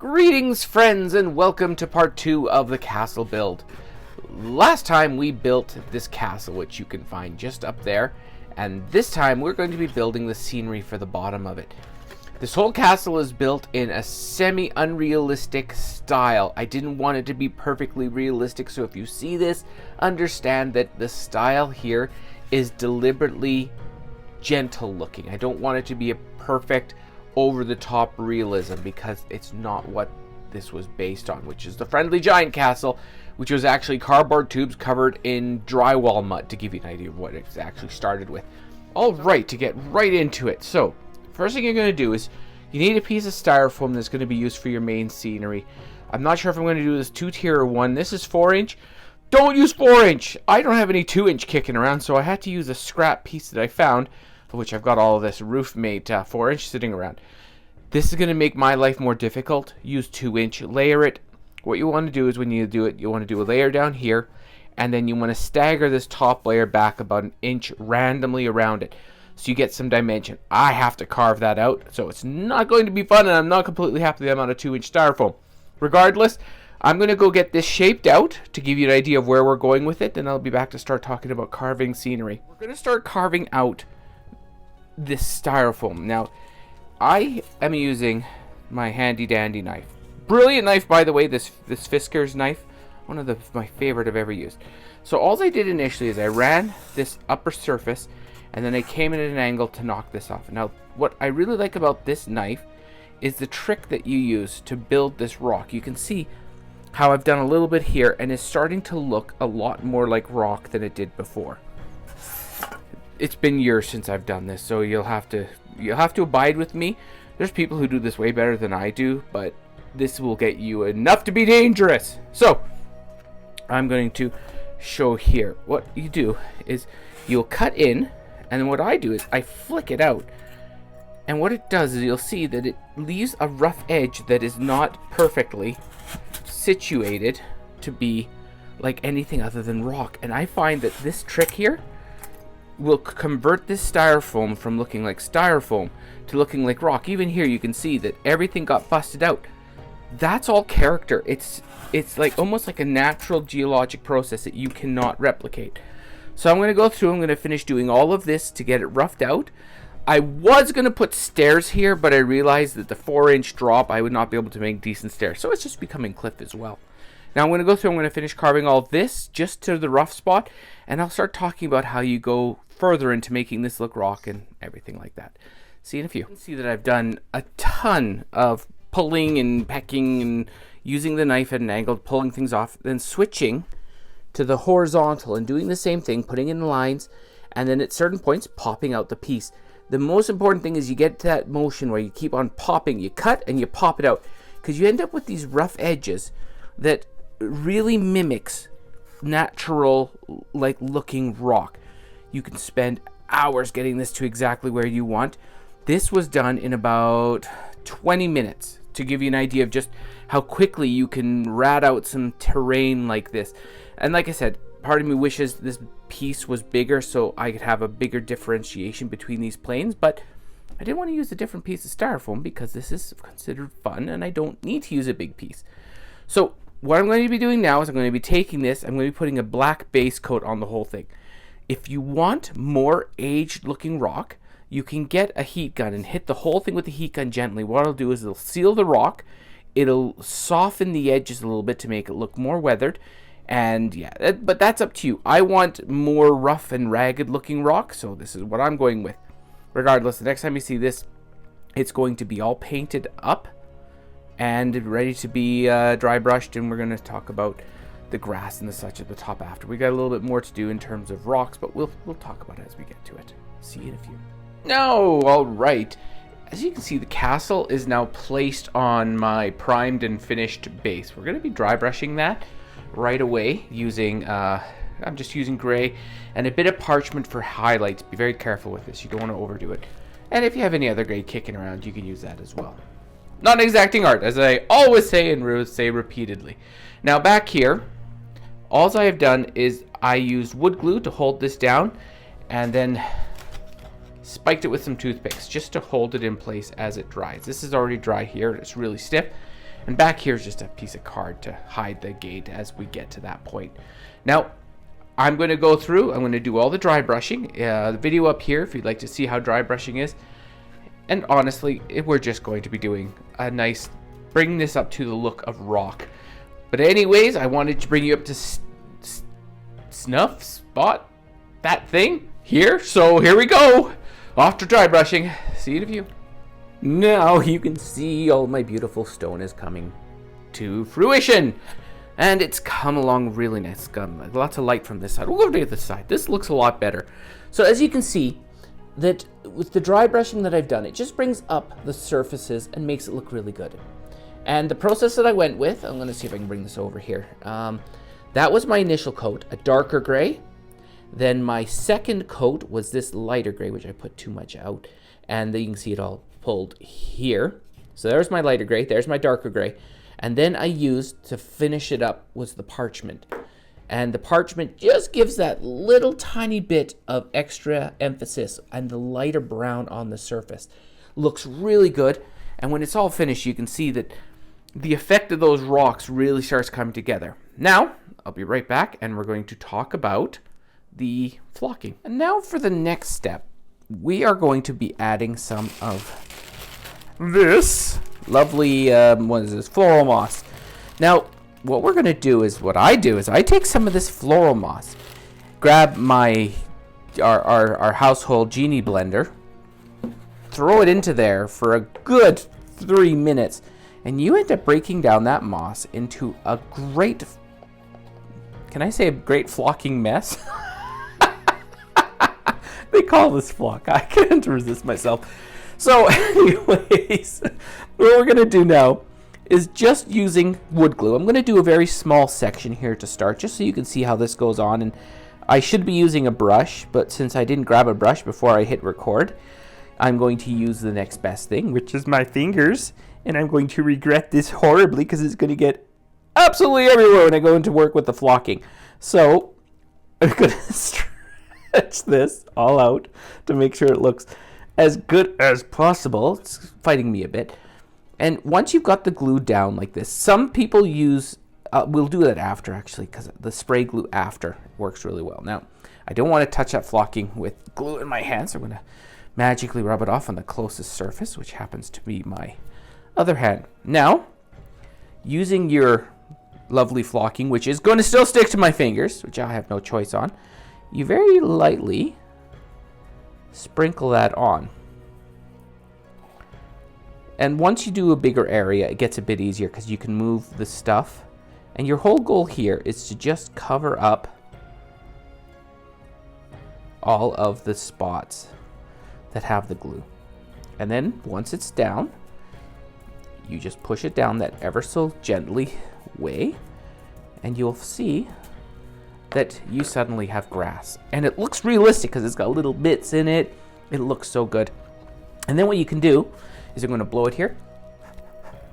Greetings, friends, and welcome to part 2 of the castle build. Last time we built this castle, which you can find just up there, and this time we're going to be building the scenery for the bottom of it. This whole castle is built in a semi-unrealistic style. I didn't want it to be perfectly realistic, so if you see this, understand that the style here is deliberately gentle looking. I don't want it to be a perfect over-the-top realism because it's not what this was based on, which is the Friendly Giant Castle, which was actually cardboard tubes covered in drywall mud, to give you an idea of what it's actually started with. Alright, to get right into it. So, first thing you're going to do is you need a piece of styrofoam that's going to be used for your main scenery. I'm not sure if I'm going to do this 2-tier or 1. This is 4-inch. Don't use 4-inch! I don't have any 2-inch kicking around, so I had to use a scrap piece that I found, of which I've got all of this roof-made 4-inch sitting around. This is going to make my life more difficult. Use 2-inch, layer it. What you want to do is when you do it, you want to do a layer down here, and then you want to stagger this top layer back about 1 inch randomly around it, so you get some dimension. I have to carve that out, so it's not going to be fun, and I'm not completely happy with the amount of 2-inch styrofoam. Regardless, I'm going to go get this shaped out to give you an idea of where we're going with it, and I'll be back to start talking about carving scenery. We're going to start carving out this styrofoam. Now, I am using my handy dandy knife. Brilliant knife, by the way, this Fisker's knife. One of my favorite I've ever used. So all I did initially is I ran this upper surface, and then I came in at an angle to knock this off. Now, what I really like about this knife is the trick that you use to build this rock. You can see how I've done a little bit here, and it's starting to look a lot more like rock than it did before. It's been years since I've done this, so you'll have to abide with me. There's people who do this way better than I do, but this will get you enough to be dangerous. So, I'm going to show here. What you do is you'll cut in, and then what I do is I flick it out. And what it does is you'll see that it leaves a rough edge that is not perfectly situated to be like anything other than rock. And I find that this trick here will convert this styrofoam from looking like styrofoam to looking like rock. Even here you can see that everything got busted out. That's all character. It's like almost like a natural geologic process that you cannot replicate. So I'm going to go through, I'm going to finish doing all of this to get it roughed out. I was going to put stairs here, but I realized that the 4-inch drop I would not be able to make decent stairs, so it's just becoming cliff as well. Now I'm going to go through, I'm going to finish carving all this just to the rough spot, and I'll start talking about how you go further into making this look rock and everything like that. See you in a few. You can see that I've done a ton of pulling and pecking and using the knife at an angle, pulling things off, then switching to the horizontal and doing the same thing, putting in the lines, and then at certain points popping out the piece. The most important thing is you get to that motion where you keep on popping. You cut and you pop it out, because you end up with these rough edges that really mimics natural like looking rock. You can spend hours getting this to exactly where you want. This was done in about 20 minutes to give you an idea of just how quickly you can rat out some terrain like this. And like I said, part of me wishes this piece was bigger so I could have a bigger differentiation between these planes, but I didn't want to use a different piece of styrofoam because this is considered fun and I don't need to use a big piece. So what I'm going to be doing now is I'm going to be taking this, I'm going to be putting a black base coat on the whole thing. If you want more aged looking rock, you can get a heat gun and hit the whole thing with the heat gun gently. What it'll do is it'll seal the rock, it'll soften the edges a little bit to make it look more weathered, and yeah, but that's up to you. I want more rough and ragged looking rock, so this is what I'm going with. Regardless, the next time you see this, it's going to be all painted up and ready to be dry brushed, and we're going to talk about the grass and the such at the top after. We got a little bit more to do in terms of rocks, but we'll talk about it as we get to it. See you in a few. No, all right. As you can see, the castle is now placed on my primed and finished base. We're going to be dry brushing that right away using, I'm just using gray and a bit of parchment for highlights. Be very careful with this. You don't want to overdo it. And if you have any other gray kicking around, you can use that as well. Not an exacting art, as I always say and say repeatedly. Now back here, all I have done is I used wood glue to hold this down and then spiked it with some toothpicks just to hold it in place as it dries. This is already dry here. It's really stiff. And back here is just a piece of card to hide the gate as we get to that point. Now, I'm going to go through, I'm going to do all the dry brushing. The video up here if you'd like to see how dry brushing is. And honestly, we're just going to be doing a nice, bringing this up to the look of rock. But anyways, I wanted to bring you up to snuff spot that thing here. So here we go. Off to dry brushing. See you in a few. Now you can see all my beautiful stone is coming to fruition. And it's come along really nice. It's got lots of light from this side. We'll go to the side. This looks a lot better. So as you can see, that with the dry brushing that I've done, it just brings up the surfaces and makes it look really good. And the process that I went with, I'm going to see if I can bring this over here. That was my initial coat, a darker gray. Then my second coat was this lighter gray, which I put too much out. And then you can see it all pulled here. So there's my lighter gray, there's my darker gray. And then I used, to finish it up, was the parchment. And the parchment just gives that little tiny bit of extra emphasis and the lighter brown on the surface. Looks really good. And when it's all finished, you can see that the effect of those rocks really starts coming together. Now, I'll be right back and we're going to talk about the flocking. And now for the next step, we are going to be adding some of this lovely, what is this, floral moss. Now, what we're going to do is, what I do is I take some of this floral moss, grab our household genie blender, throw it into there for a good 3 minutes, and you end up breaking down that moss into a great, can I say a great flocking mess? They call this flock. I can't resist myself. So anyways, what we're going to do now is just using wood glue. I'm going to do a very small section here to start, just so you can see how this goes on. And I should be using a brush, but since I didn't grab a brush before I hit record, I'm going to use the next best thing, which is my fingers. And I'm going to regret this horribly because it's going to get absolutely everywhere when I go into work with the flocking. So I'm going to stretch this all out to make sure it looks as good as possible. It's fighting me a bit. And once you've got the glue down like this, some people use, we'll do that after actually, because the spray glue after works really well. Now, I don't want to touch that flocking with glue in my hand, so I'm going to magically rub it off on the closest surface, which happens to be my other hand. Now, using your lovely flocking, which is going to still stick to my fingers, which I have no choice on, you very lightly sprinkle that on. And once you do a bigger area, it gets a bit easier because you can move the stuff. And your whole goal here is to just cover up all of the spots that have the glue. And then once it's down, you just push it down that ever so gently way, and you'll see that you suddenly have grass. And it looks realistic because it's got little bits in it. It looks so good. And then what you can do is you're going to blow it here.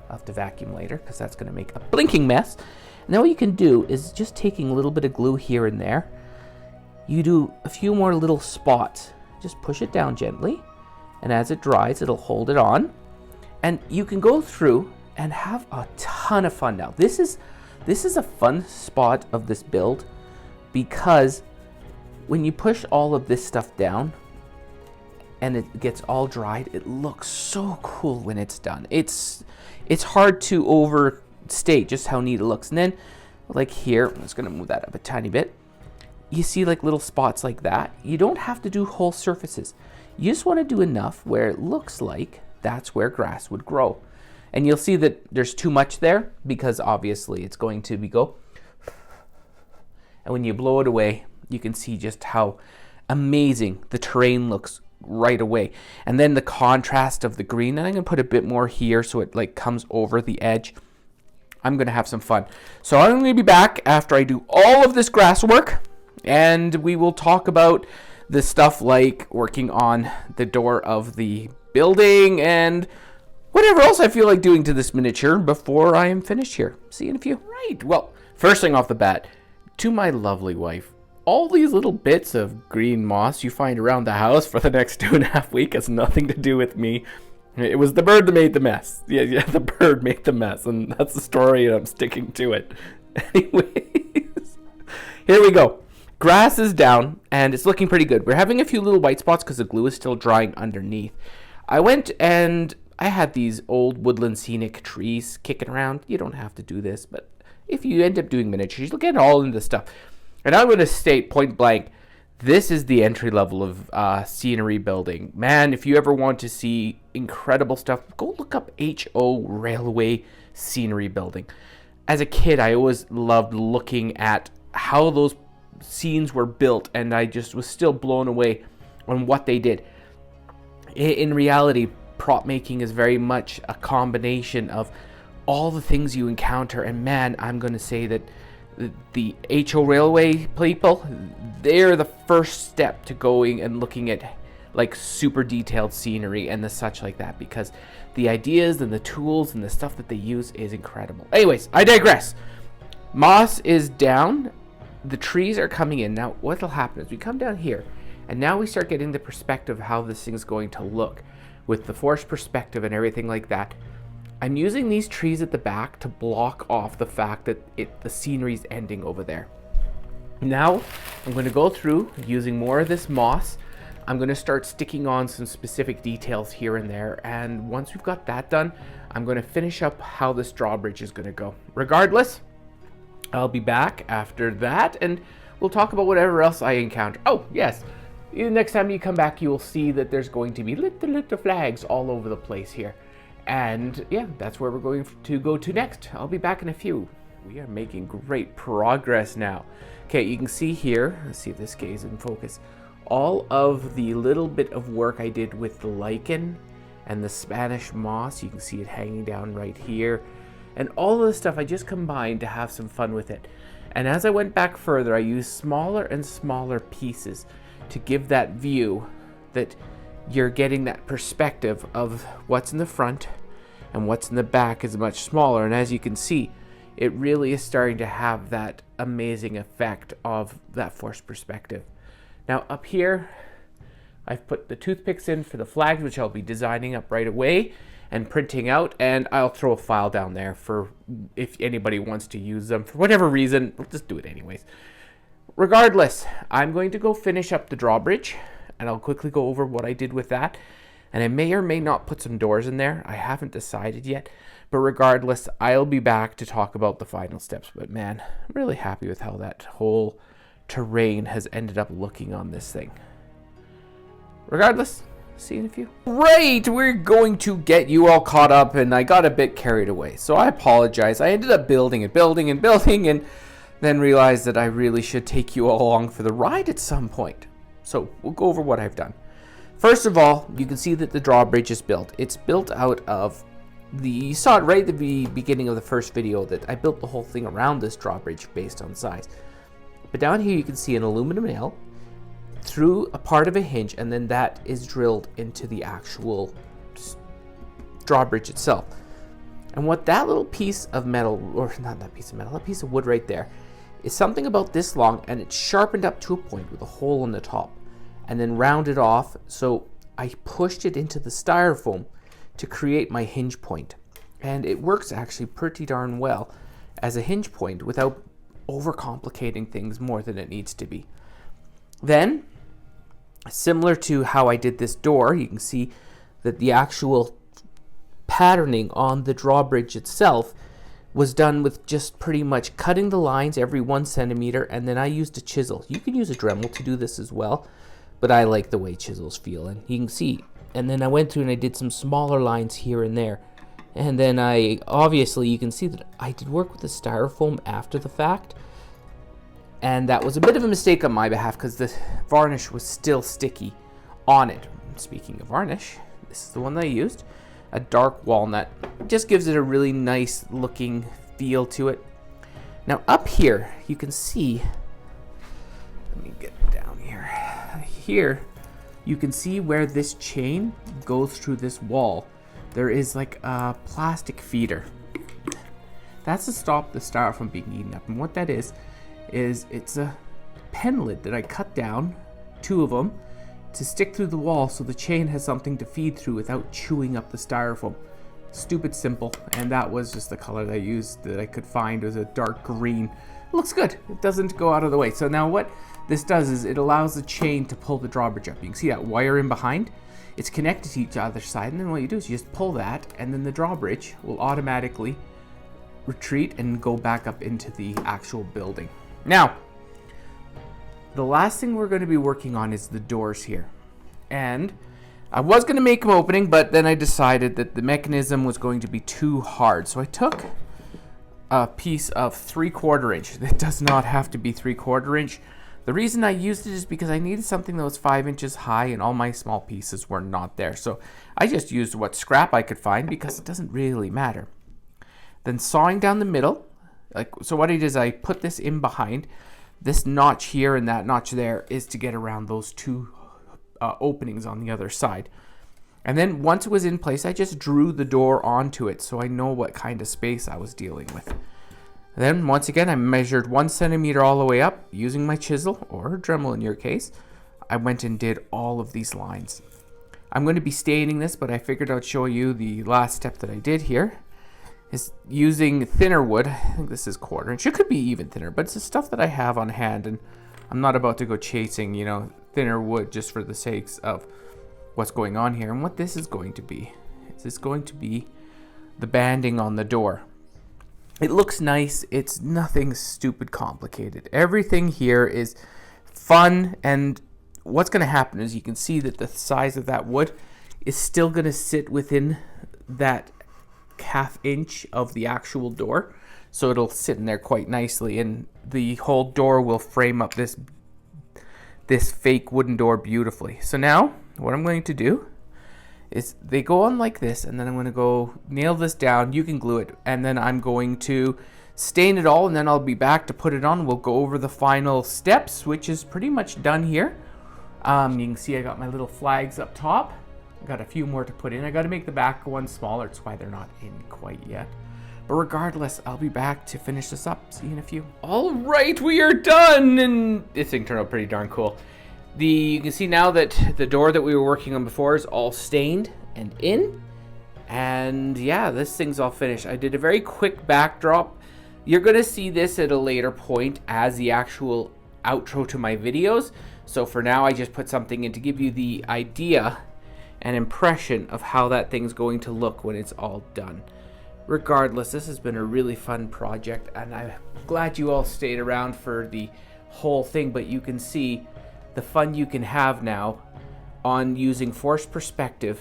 I'll have to vacuum later because that's going to make a blinking mess. And then what you can do is just taking a little bit of glue here and there. You do a few more little spots. Just push it down gently. And as it dries, it'll hold it on. And you can go through and have a ton of fun now. This is a fun spot of this build because when you push all of this stuff down and it gets all dried, it looks so cool when it's done. It's hard to overstate just how neat it looks. And then like here, I'm just gonna move that up a tiny bit. You see like little spots like that. You don't have to do whole surfaces. You just want to do enough where it looks like that's where grass would grow. And you'll see that there's too much there because obviously it's going to go. And when you blow it away, you can see just how amazing the terrain looks right away. And then the contrast of the green, and I'm going to put a bit more here so it like comes over the edge. I'm going to have some fun. So I'm going to be back after I do all of this grass work, and we will talk about the stuff like working on the door of the building and whatever else I feel like doing to this miniature before I am finished here. See you in a few. Right, well, first thing off the bat, to my lovely wife, all these little bits of green moss you find around the house for the next 2.5 weeks has nothing to do with me. It was the bird that made the mess. Yeah, the bird made the mess, and that's the story, and I'm sticking to it. Anyways, here we go. Grass is down, and it's looking pretty good. We're having a few little white spots because the glue is still drying underneath. I went and I had these old woodland scenic trees kicking around. You don't have to do this, but if you end up doing miniatures, you'll get all into stuff. And I'm going to state point blank, this is the entry level of scenery building. Man, if you ever want to see incredible stuff, go look up HO Railway Scenery Building. As a kid, I always loved looking at how those scenes were built, and I just was still blown away on what they did. In reality, prop making is very much a combination of all the things you encounter, and man, I'm going to say that the HO Railway people, they're the first step to going and looking at like super detailed scenery and the such like that, because the ideas and the tools and the stuff that they use is incredible. Anyways, I digress. Moss is down, the trees are coming in. Now what'll happen is we come down here, and now we start getting the perspective of how this thing's going to look with the forced perspective and everything like that. I'm using these trees at the back to block off the fact that the scenery's ending over there. Now I'm going to go through using more of this moss. I'm going to start sticking on some specific details here and there, and once we've got that done, I'm going to finish up how this drawbridge is going to go. Regardless, I'll be back after that, and we'll talk about whatever else I encounter. Oh, yes. Next time you come back, you will see that there's going to be little flags all over the place here. And yeah, that's where we're going to go to next. I'll be back in a few. We are making great progress now. Okay, you can see here, let's see if this stays in focus, all of the little bit of work I did with the lichen and the Spanish moss. You can see it hanging down right here. And all of the stuff I just combined to have some fun with it. And as I went back further, I used smaller and smaller pieces to give that view that you're getting that perspective of what's in the front and what's in the back is much smaller. And as you can see, it really is starting to have that amazing effect of that forced perspective. Now up here, I've put the toothpicks in for the flags, which I'll be designing up right away and printing out, and I'll throw a file down there for if anybody wants to use them for whatever reason. We'll just do it anyways. Regardless, I'm going to go finish up the drawbridge, and I'll quickly go over what I did with that. And I may or may not put some doors in there. I haven't decided yet. But regardless, I'll be back to talk about the final steps. But man, I'm really happy with how that whole terrain has ended up looking on this thing. Regardless, see you in a few. Right, we're going to get you all caught up, and I got a bit carried away. So I apologize. I ended up building and then realized that I really should take you all along for the ride at some point. So we'll go over what I've done. First of all, you can see that the drawbridge is built. It's built out of you saw it right at the beginning of the first video that I built the whole thing around this drawbridge based on size. But down here you can see an aluminum nail through a part of a hinge, and then that is drilled into the actual drawbridge itself. And what that little piece of metal, or not that piece of metal, that piece of wood right there, is something about this long, and it's sharpened up to a point with a hole in the top and then rounded off. So I pushed it into the styrofoam to create my hinge point, and it works actually pretty darn well as a hinge point without overcomplicating things more than it needs to be. Then, similar to how I did this door, you can see that the actual patterning on the drawbridge itself was done with just pretty much cutting the lines every 1 centimeter, and then I used a chisel. You can use a Dremel to do this as well, but I like the way chisels feel, and you can see. And then I went through and I did some smaller lines here and there, and then obviously you can see that I did work with the styrofoam after the fact, and that was a bit of a mistake on my behalf because the varnish was still sticky on it. Speaking of varnish, this is the one that I used. A dark walnut. Just gives it a really nice looking feel to it. Now up here, you can see, let me get down here. Here, you can see where this chain goes through this wall. There is like a plastic feeder. That's to stop the styrofoam from being eaten up. And what that is it's a pen lid that I cut down, 2 of them, to stick through the wall so the chain has something to feed through without chewing up the styrofoam. Stupid simple, and that was just the color that I used that I could find. It was a dark green. It looks good. It doesn't go out of the way. So now what this does is it allows the chain to pull the drawbridge up. You can see that wire in behind. It's connected to each other side, and then what you do is you just pull that, and then the drawbridge will automatically retreat and go back up into the actual building. Now, the last thing we're going to be working on is the doors here. And I was going to make them opening, but then I decided that the mechanism was going to be too hard. So I took a piece of 3/4 inch. It does not have to be 3/4 inch. The reason I used it is because I needed something that was 5 inches high, and all my small pieces were not there. So I just used what scrap I could find because it doesn't really matter. Then sawing down the middle, so what I did is I put this in behind. This notch here and that notch there is to get around those two openings on the other side. And then once it was in place, I just drew the door onto it so I know what kind of space I was dealing with. Then once again, I measured 1 centimeter all the way up using my chisel, or a Dremel in your case. I went and did all of these lines. I'm going to be staining this, but I figured I'd show you the last step that I did here. Is using thinner wood. I think this is 1/4 inch. It could be even thinner, but it's the stuff that I have on hand, and I'm not about to go chasing, thinner wood just for the sakes of what's going on here. And what this is going to be is going to be the banding on the door. It looks nice. It's nothing stupid complicated. Everything here is fun, and what's going to happen is you can see that the size of that wood is still going to sit within that 1/2 inch of the actual door, so it'll sit in there quite nicely, and the whole door will frame up this fake wooden door beautifully. So now what I'm going to do is they go on like this, and then I'm going to go nail this down. You can glue it, and then I'm going to stain it all, and then I'll be back to put it on. We'll go over the final steps, which is pretty much done here. You can see I got my little flags up top. Got a few more to put in. I got to make the back one smaller. That's why they're not in quite yet. But regardless, I'll be back to finish this up. See you in a few. All right, we are done, and this thing turned out pretty darn cool. You can see now that the door that we were working on before is all stained and in. And yeah, this thing's all finished. I did a very quick backdrop. You're going to see this at a later point as the actual outro to my videos. So for now, I just put something in to give you the idea an impression of how that thing's going to look when it's all done. Regardless, this has been a really fun project, and I'm glad you all stayed around for the whole thing, but you can see the fun you can have now on using forced perspective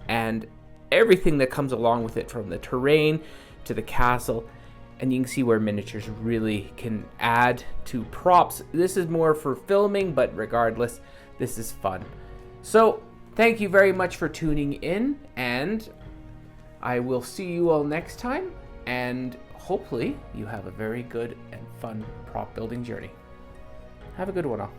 and everything that comes along with it, from the terrain to the castle, and you can see where miniatures really can add to props. This is more for filming, but regardless, this is fun. So thank you very much for tuning in, and I will see you all next time, and hopefully you have a very good and fun prop building journey. Have a good one all.